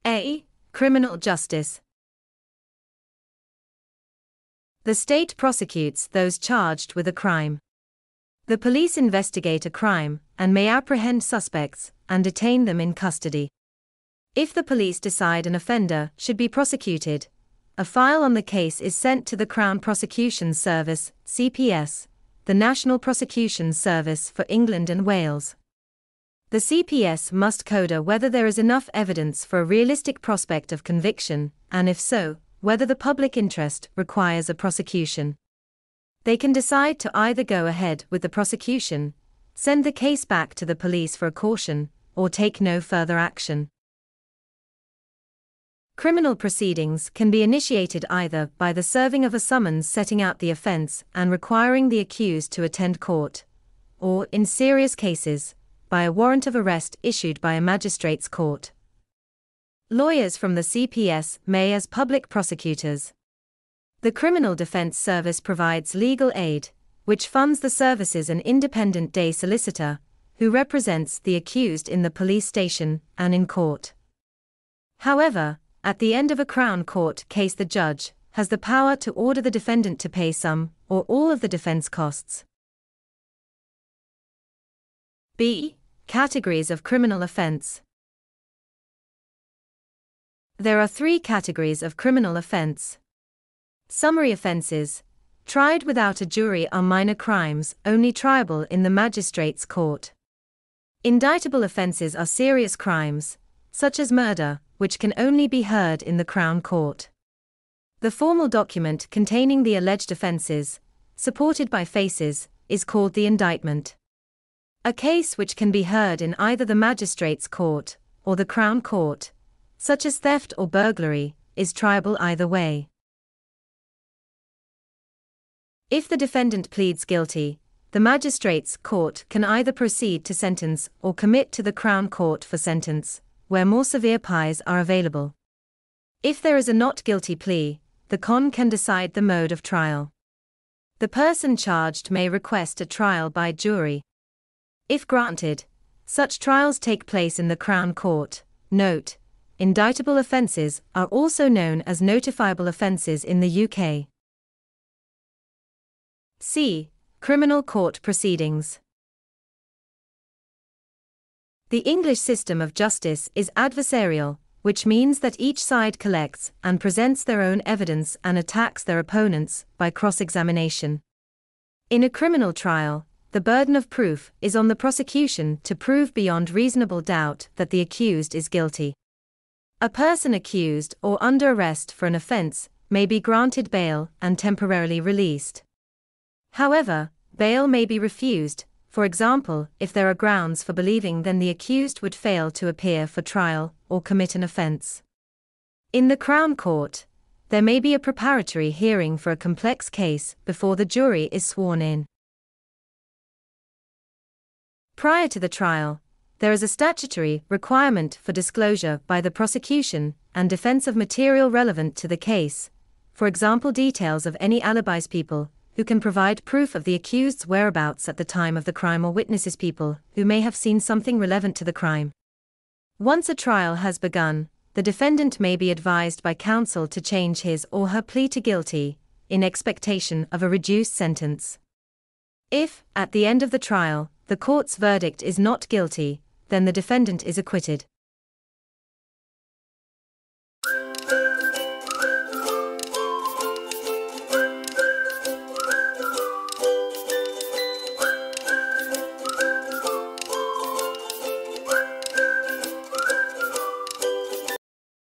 A. Criminal justice. The state prosecutes those charged with a crime. The police investigate a crime and may apprehend suspects and detain them in custody. If the police decide an offender should be prosecuted, a file on the case is sent to the Crown Prosecution Service, CPS, the National Prosecution Service for England and Wales. The CPS must consider whether there is enough evidence for a realistic prospect of conviction, and if so, whether the public interest requires a prosecution. They can decide to either go ahead with the prosecution, send the case back to the police for a caution, or take no further action. Criminal proceedings can be initiated either by the serving of a summons setting out the offence and requiring the accused to attend court, or, in serious cases, by a warrant of arrest issued by a magistrate's court. Lawyers from the CPS may as public prosecutors. The Criminal Defence Service provides legal aid, which funds the services an independent day solicitor, who represents the accused in the police station and in court. However, at the end of a Crown Court case, the judge has the power to order the defendant to pay some or all of the defence costs. B. Categories of criminal offence. There are 3 categories of criminal offence. Summary offences, tried without a jury, are minor crimes only triable in the magistrate's court. Indictable offences are serious crimes, such as murder, which can only be heard in the Crown Court. The formal document containing the alleged offences, supported by faces, is called the indictment. A case which can be heard in either the magistrate's court or the Crown Court, such as theft or burglary, is triable either way. If the defendant pleads guilty, the magistrate's court can either proceed to sentence or commit to the Crown Court for sentence, where more severe PIs are available. If there is a not guilty plea, the CON can decide the mode of trial. The person charged may request a trial by jury. If granted, such trials take place in the Crown Court. Note: indictable offences are also known as notifiable offences in the UK. C. Criminal court proceedings. The English system of justice is adversarial, which means that each side collects and presents their own evidence and attacks their opponents by cross-examination. In a criminal trial, the burden of proof is on the prosecution to prove beyond reasonable doubt that the accused is guilty. A person accused or under arrest for an offence may be granted bail and temporarily released. However, bail may be refused, for example, if there are grounds for believing then the accused would fail to appear for trial or commit an offence. In the Crown Court, there may be a preparatory hearing for a complex case before the jury is sworn in. Prior to the trial, there is a statutory requirement for disclosure by the prosecution and defence of material relevant to the case, for example details of any alibis, people who can provide proof of the accused's whereabouts at the time of the crime, or witnesses, people who may have seen something relevant to the crime. Once a trial has begun, the defendant may be advised by counsel to change his or her plea to guilty, in expectation of a reduced sentence. If, at the end of the trial, the court's verdict is not guilty, then the defendant is acquitted.